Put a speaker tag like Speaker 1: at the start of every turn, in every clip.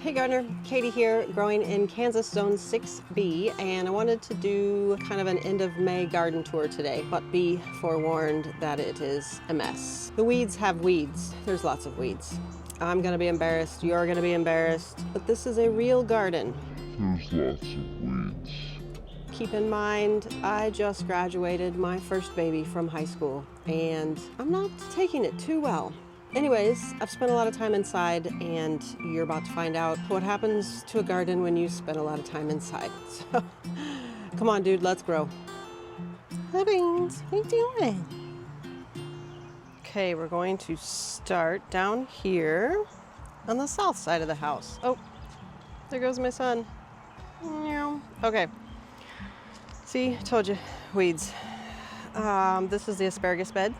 Speaker 1: Hey Gardener, Katie here, growing in Kansas Zone 6B, and I wanted to do kind of an end of May garden tour today, but be forewarned that it is a mess. The weeds have weeds. There's lots of weeds. I'm gonna be embarrassed, you're gonna be embarrassed, but this is a real garden.
Speaker 2: There's lots of weeds.
Speaker 1: Keep in mind, I just graduated my first baby from high school, and I'm not taking it too well. Anyways, I've spent a lot of time inside, and you're about to find out what happens to a garden when you spend a lot of time inside. So, come on, dude, let's grow. Hi, Beans. What are you doing? Okay, we're going to start down here on the south side of the house. Oh, there goes my son. Meow. Okay. See, told you, weeds. This is the asparagus bed,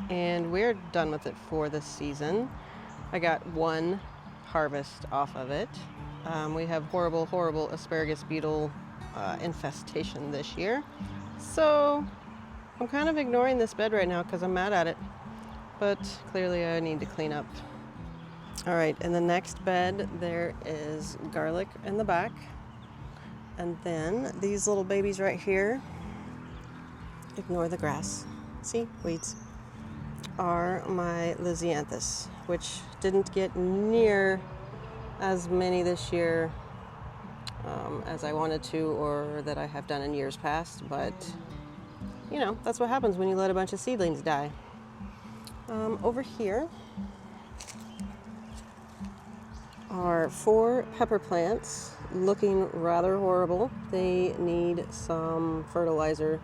Speaker 1: and we're done with it for this season. I got one harvest off of it. We have horrible asparagus beetle infestation this year. So I'm kind of ignoring this bed right now because I'm mad at it, but clearly I need to clean up. All right, in the next bed, there is garlic in the back. And then these little babies right here, ignore the grass, see, weeds, are my Lisianthus, which didn't get near as many this year as I wanted to, or that I have done in years past, but you know, that's what happens when you let a bunch of seedlings die. Over here are 4 pepper plants looking rather horrible. They need some fertilizer.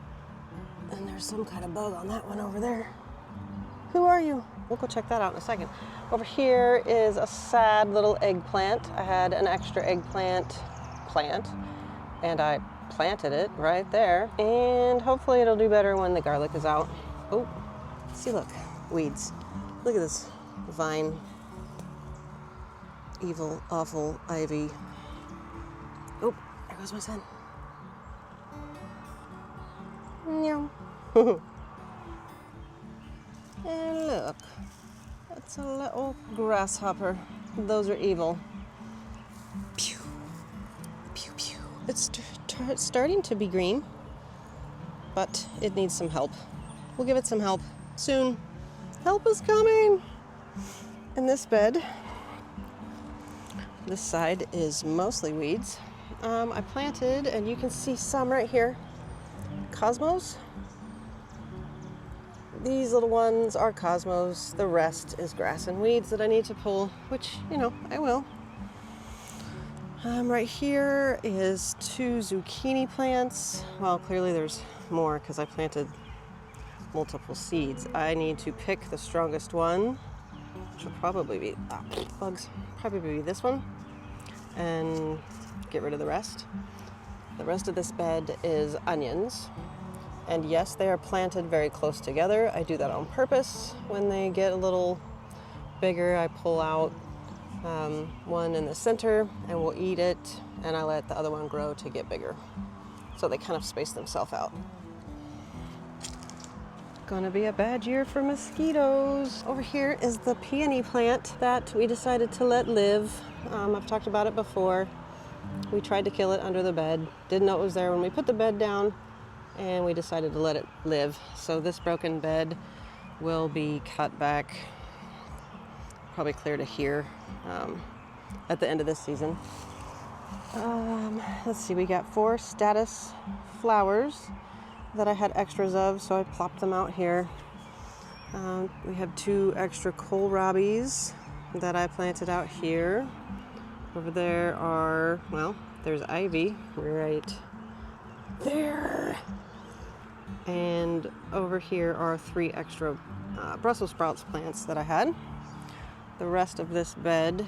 Speaker 1: And there's some kind of bug on that one over there. Who are you? We'll go check that out in a second. Over here is a sad little eggplant. I had an extra eggplant plant, and I planted it right there. And hopefully it'll do better when the garlic is out. Oh, see, look, weeds. Look at this vine. Evil, awful ivy. Oh, there goes my son. Meow. And look, that's a little grasshopper. Those are evil. Pew, pew, pew. It's starting to be green, but it needs some help. We'll give it some help soon. Help is coming. In this bed, this side is mostly weeds. I planted, and you can see some right here, cosmos. These little ones are cosmos. The rest is grass and weeds that I need to pull, which, you know, I will. Right here is 2 zucchini plants. Well, clearly there's more because I planted multiple seeds. I need to pick the strongest one, which will probably be, bugs, probably be this one, and get rid of the rest. The rest of this bed is onions. And yes, they are planted very close together. I do that on purpose. When they get a little bigger, I pull out one in the center and we'll eat it, and I let the other one grow to get bigger. So they kind of space themselves out. Gonna be a bad year for mosquitoes. Over here is the peony plant that we decided to let live. I've talked about it before. We tried to kill it under the bed. Didn't know it was there when we put the bed down, and we decided to let it live. So this broken bed will be cut back, probably clear to here at the end of this season. Let's see, we got 4 status flowers that I had extras of, so I plopped them out here. We have 2 extra kohlrabis that I planted out here. Over there are, well, there's ivy right there. And over here are 3 extra Brussels sprouts plants that I had. The rest of this bed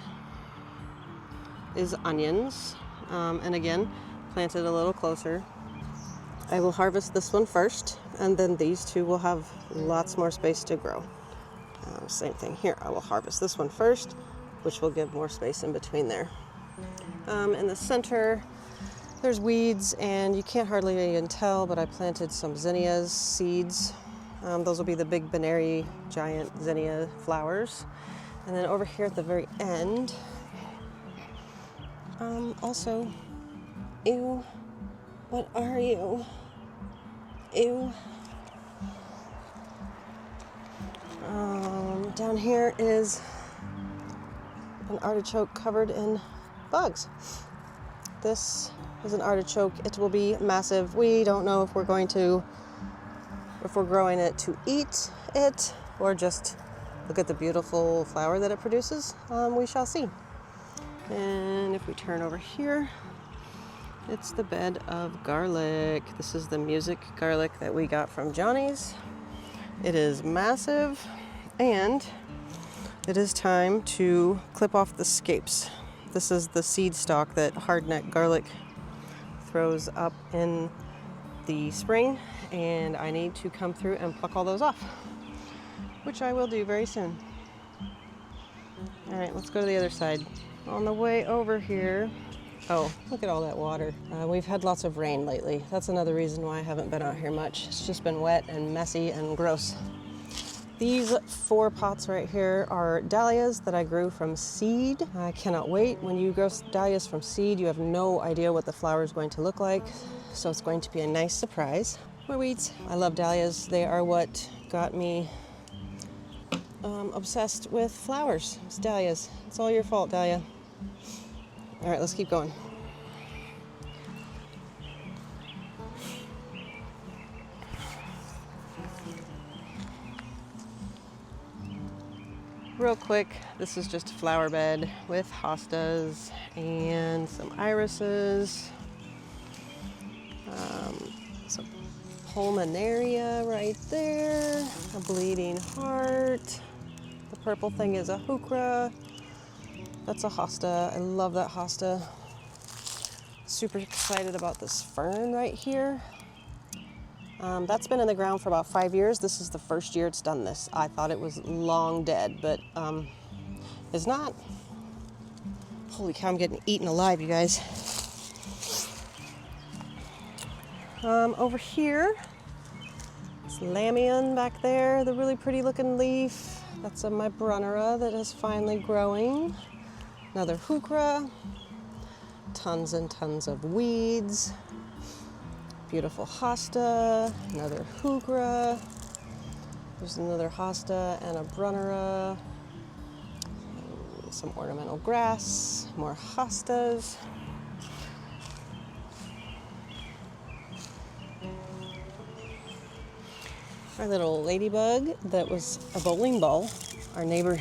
Speaker 1: is onions, and again, planted a little closer. I will harvest this one first, and then these 2 will have lots more space to grow. Same thing here. I will harvest this one first, which will give more space in between there. In the center, there's weeds, and you can't hardly even tell, but I planted some zinnias seeds. Those will be the big Benary giant zinnia flowers. And then over here at the very end Also, ew, what are you? Ew. Down here is an artichoke covered in bugs. This is an artichoke. It will be massive. We don't know if we're growing it to eat it or just look at the beautiful flower that it produces. We shall see. And if we turn over here, it's the bed of garlic. This is the music garlic that we got from Johnny's. It is massive, and it is time to clip off the scapes. This is the seed stalk that hardneck garlic throws up in the spring, and I need to come through and pluck all those off, which I will do very soon. All right, let's go to the other side. On the way over here, oh, look at all that water. We've had lots of rain lately. That's another reason why I haven't been out here much. It's just been wet and messy and gross. These 4 pots right here are dahlias that I grew from seed. I cannot wait. When you grow dahlias from seed, you have no idea what the flower is going to look like. So it's going to be a nice surprise. More weeds. I love dahlias. They are what got me obsessed with flowers. It's dahlias. It's all your fault, Dahlia. All right, let's keep going. Real quick, this is just a flower bed with hostas and some irises, some pulmonaria right there, a bleeding heart. The purple thing is a heuchera. That's a hosta. I love that hosta. Super excited about this fern right here. That's been in the ground for about 5 years. This is the first year it's done this. I thought it was long dead, but it's not. Holy cow, I'm getting eaten alive, you guys. Over here, it's Lamian back there, the really pretty looking leaf. That's a Mibrunnera that is finally growing. Another heuchera. Tons and tons of weeds. Beautiful hosta, another heuchera. There's another hosta and a brunnera. Some ornamental grass, more hostas. Our little ladybug that was a bowling ball. Our neighbor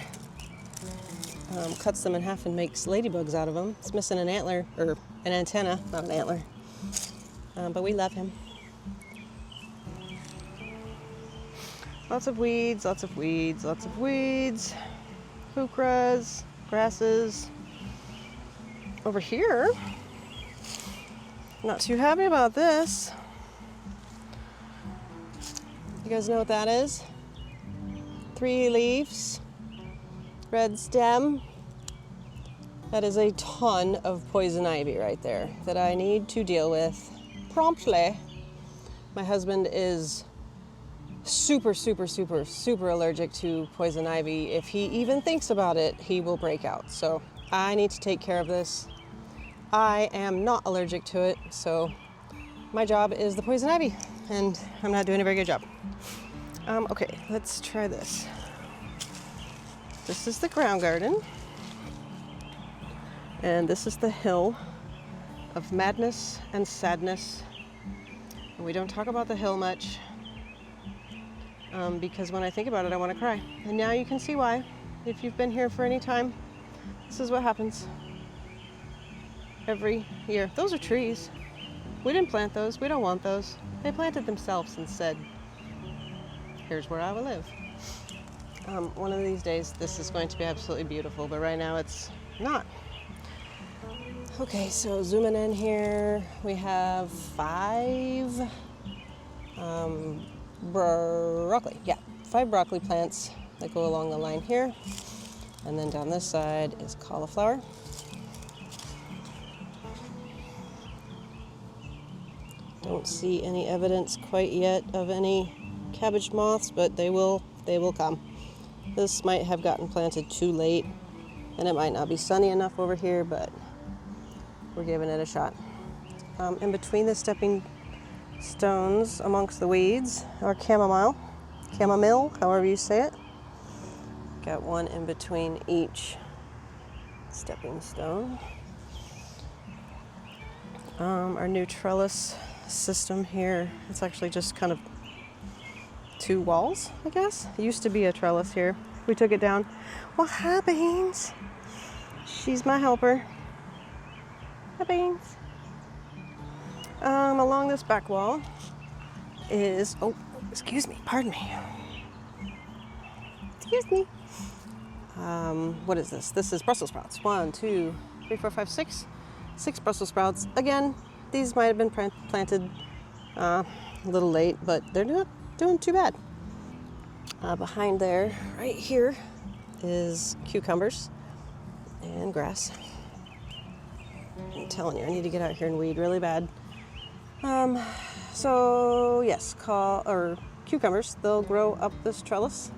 Speaker 1: cuts them in half and makes ladybugs out of them. It's missing an antler, or an antenna, not an antler. But we love him. Lots of weeds, lots of weeds, lots of weeds. Heucheras, grasses. Over here, not too happy about this. You guys know what that is? 3 leaves, red stem. That is a ton of poison ivy right there that I need to deal with promptly. My husband is super allergic to poison ivy. If he even thinks about it, he will break out. So I need to take care of this. I am not allergic to it, so my job is the poison ivy, and I'm not doing a very good job. Okay, let's try this. This is the ground garden, and this is the hill of madness and sadness. And we don't talk about the hill much because when I think about it, I want to cry. And now you can see why. If you've been here for any time, this is what happens every year. Those are trees. We didn't plant those. We don't want those. They planted themselves and said, here's where I will live. One of these days, this is going to be absolutely beautiful, but right now it's not. Okay, so zooming in here, we have 5 broccoli. Yeah, 5 broccoli plants that go along the line here. And then down this side is cauliflower. Don't see any evidence quite yet of any cabbage moths, but they will come. This might have gotten planted too late, and it might not be sunny enough over here, but we're giving it a shot. In between the stepping stones, amongst the weeds, are chamomile, however you say it. Got one in between each stepping stone. Our new trellis system here, it's actually just kind of 2 walls, I guess. It used to be a trellis here. We took it down. Well, hi, Beans. She's my helper. Hi, Beans. Along this back wall is, oh, excuse me, pardon me. Excuse me. What is this? This is Brussels sprouts. 1, 2, 3, 4, 5, 6. 6 Brussels sprouts. Again, these might have been planted a little late, but they're not doing too bad. Behind there, right here, is cucumbers and grass. I'm telling you, I need to get out here and weed really bad. So yes, cucumbers, they'll grow up this trellis.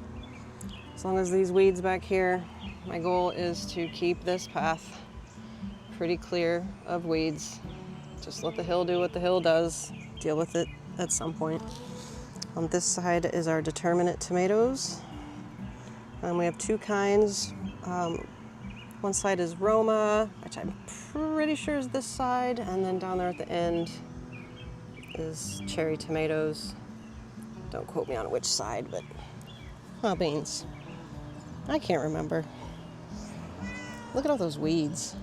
Speaker 1: As long as these weeds back here, my goal is to keep this path pretty clear of weeds. Just let the hill do what the hill does. Deal with it at some point. On this side is our determinate tomatoes. We have 2 kinds. One side is Roma, which I'm pretty sure is this side, and then down there at the end is cherry tomatoes. Don't quote me on which side, but beans. I can't remember. Look at all those weeds.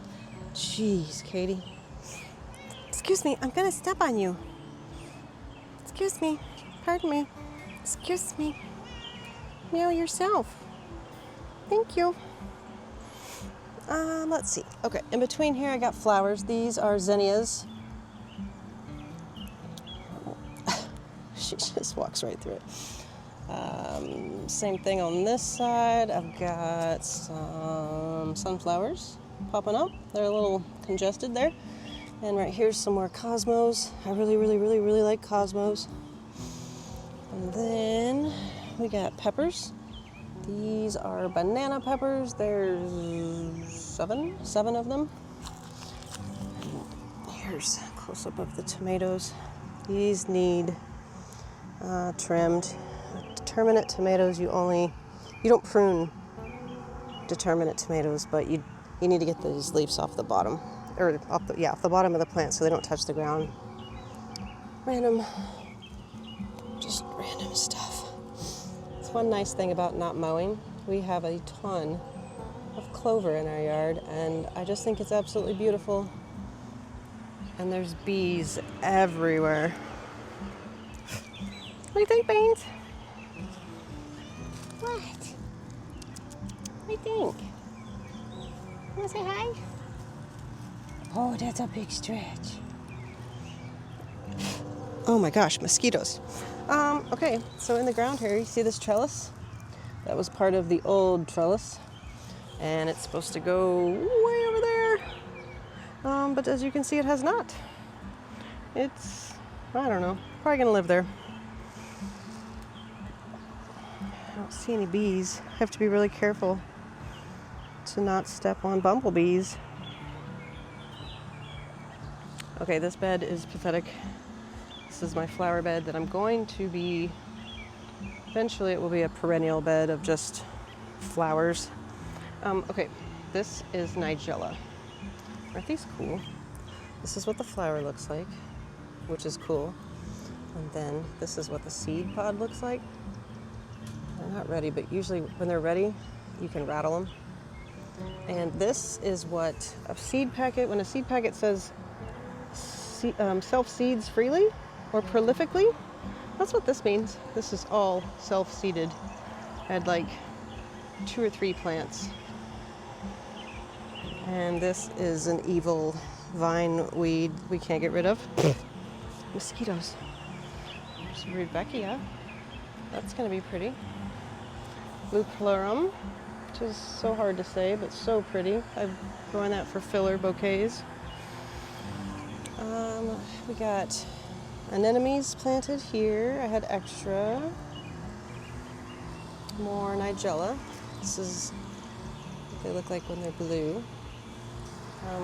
Speaker 1: Jeez, Katie. Excuse me, I'm gonna step on you. Excuse me, pardon me. Excuse me. Meow yourself. Thank you. Let's see. Okay, in between here I got flowers. These are zinnias. She just walks right through it. Same thing on this side. I've got some sunflowers popping up. They're a little congested there. And right here's some more cosmos. I really like cosmos. And then we got peppers. These are banana peppers. There's seven of them. Here's a close-up of the tomatoes. These need trimmed. Determinate tomatoes, you don't prune determinate tomatoes, but you need to get those leaves off the bottom, or off the bottom of the plant so they don't touch the ground. Random stuff. It's one nice thing about not mowing. We have a ton of clover in our yard, and I just think it's absolutely beautiful. And there's bees everywhere. What do you think, Beans? What? What do you think? Want to say hi? Oh, that's a big stretch. Oh my gosh, mosquitoes. Okay, so in the ground here, you see this trellis? That was part of the old trellis, and it's supposed to go way over there. But as you can see, it has not. It's, I don't know, probably gonna live there. I don't see any bees. I have to be really careful to not step on bumblebees. Okay, this bed is pathetic. This is my flower bed that I'm going to be, eventually it will be a perennial bed of just flowers. Okay, this is Nigella. Aren't these cool? This is what the flower looks like, which is cool. And then this is what the seed pod looks like. They're not ready, but usually when they're ready, you can rattle them. And this is what a seed packet, when a seed packet says self-seeds freely or prolifically, that's what this means. This is all self-seeded. I had like 2 or 3 plants. And this is an evil vine weed we can't get rid of. Mosquitoes. There's Rudbeckia. That's gonna be pretty. Leuclarum, which is so hard to say, but so pretty. I'm growing that for filler bouquets. We got anemones planted here. I had extra. More Nigella. This is what they look like when they're blue.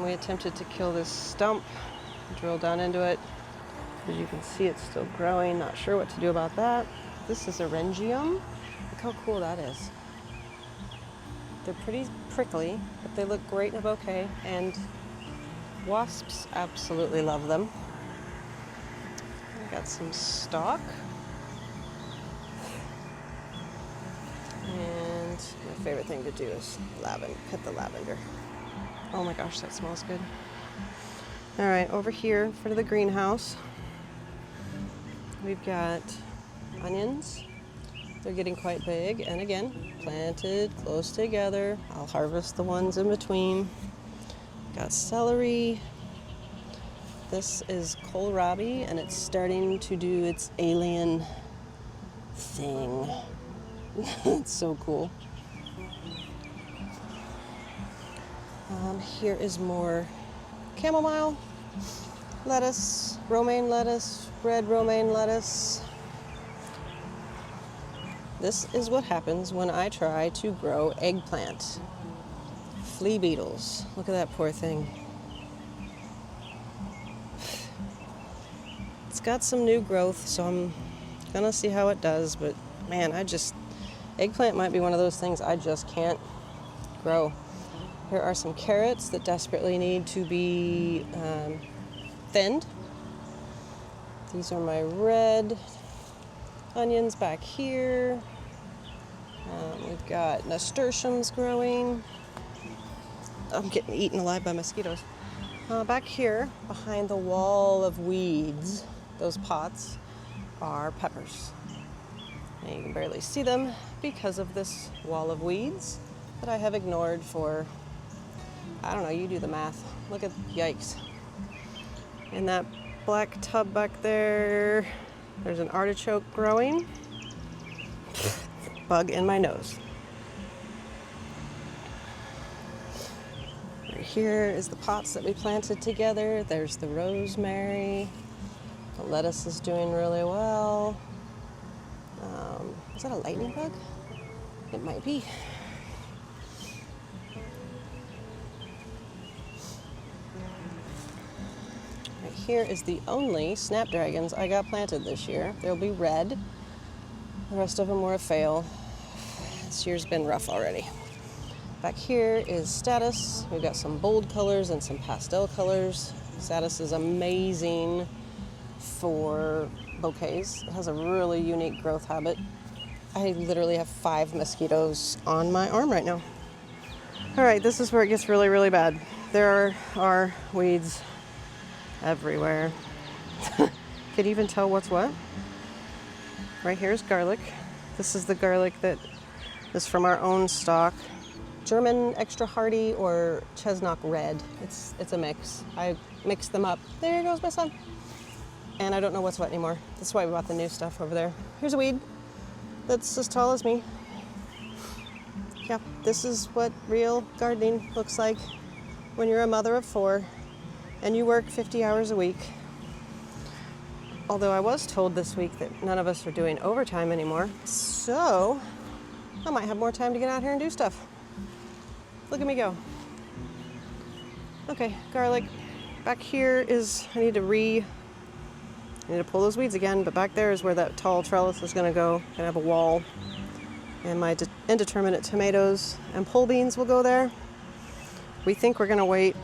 Speaker 1: We attempted to kill this stump, drill down into it. As you can see, it's still growing. Not sure what to do about that. This is Orangium. Look how cool that is. They're pretty prickly, but they look great in a bouquet, and wasps absolutely love them. I got some stalk. And my favorite thing to do is hit the lavender. Oh my gosh, that smells good. All right, over here for the greenhouse, we've got onions. They're getting quite big, and again, planted close together. I'll harvest the ones in between. Got celery. This is kohlrabi, and it's starting to do its alien thing. It's so cool. Here is more chamomile, lettuce, romaine lettuce, red romaine lettuce. This is what happens when I try to grow eggplant. Flea beetles. Look at that poor thing. It's got some new growth, so I'm gonna see how it does, but man, eggplant might be one of those things I just can't grow. Here are some carrots that desperately need to be thinned. These are my red onions back here. We've got nasturtiums growing. I'm getting eaten alive by mosquitoes. Back here, behind the wall of weeds, those pots are peppers. And you can barely see them because of this wall of weeds that I have ignored for, I don't know, you do the math. Look at, yikes. In that black tub back there, there's an artichoke growing. Bug in my nose. Right here is the pots that we planted together. There's the rosemary. The lettuce is doing really well. Is that a lightning bug? It might be. Right here is the only snapdragons I got planted this year. They'll be red. The rest of them were a fail. This year's been rough already. Back here is Statice. We've got some bold colors and some pastel colors. Statice is amazing for bouquets. It has a really unique growth habit. I literally have 5 mosquitoes on my arm right now. All right, this is where it gets really, really bad. There are weeds everywhere. Can you even tell what's what? Right here is garlic. This is the garlic that is from our own stock. German extra hardy or Chesnock red. It's a mix. I mixed them up. There goes my son. And I don't know what's what anymore. That's why we bought the new stuff over there. Here's a weed that's as tall as me. Yeah, this is what real gardening looks like when you're a mother of 4 and you work 50 hours a week. Although I was told this week that none of us are doing overtime anymore, so I might have more time to get out here and do stuff. Look at me go. Okay, garlic. Back here is, I need to pull those weeds again, but back there is where that tall trellis is gonna go. Gonna have a wall. And my indeterminate tomatoes and pole beans will go there. We think we're gonna wait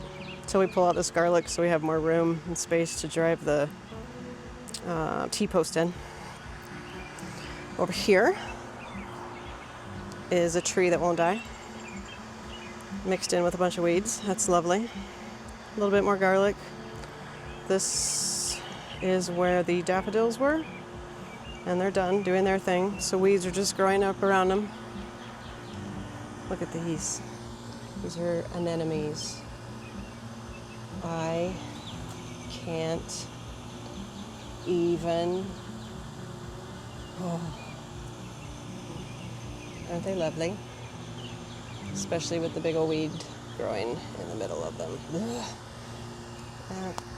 Speaker 1: till we pull out this garlic so we have more room and space to drive the T-post in. Over here is a tree that won't die, mixed in with a bunch of weeds. That's lovely. A little bit more garlic. This is where the daffodils were, and they're done doing their thing. So weeds are just growing up around them. Look at these. These are anemones. I can't even. Oh. Aren't they lovely? Especially with the big old weed growing in the middle of them.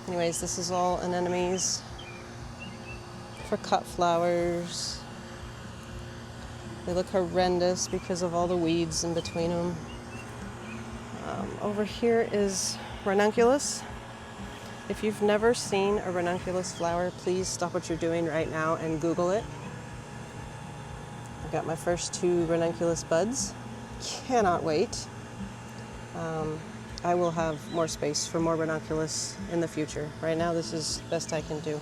Speaker 1: Anyways, this is all anemones for cut flowers. They look horrendous because of all the weeds in between them. Over here is ranunculus. If you've never seen a ranunculus flower, please stop what you're doing right now and Google it. I got my first 2 ranunculus buds. Cannot wait. I will have more space for more ranunculus in the future. Right now, this is the best I can do.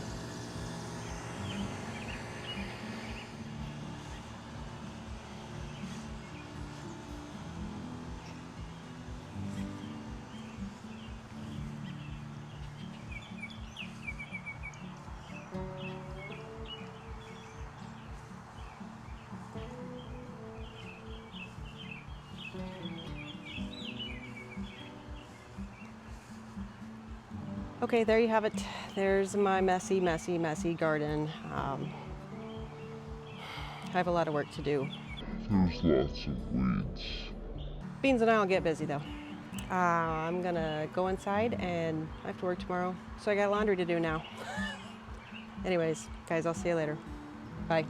Speaker 1: Okay, there you have it. There's my messy, messy, messy garden. I have a lot of work to do.
Speaker 2: There's lots of weeds.
Speaker 1: Beans and I will get busy though. I'm gonna go inside and I have to work tomorrow, so I got laundry to do now. Anyways, guys, I'll see you later. Bye.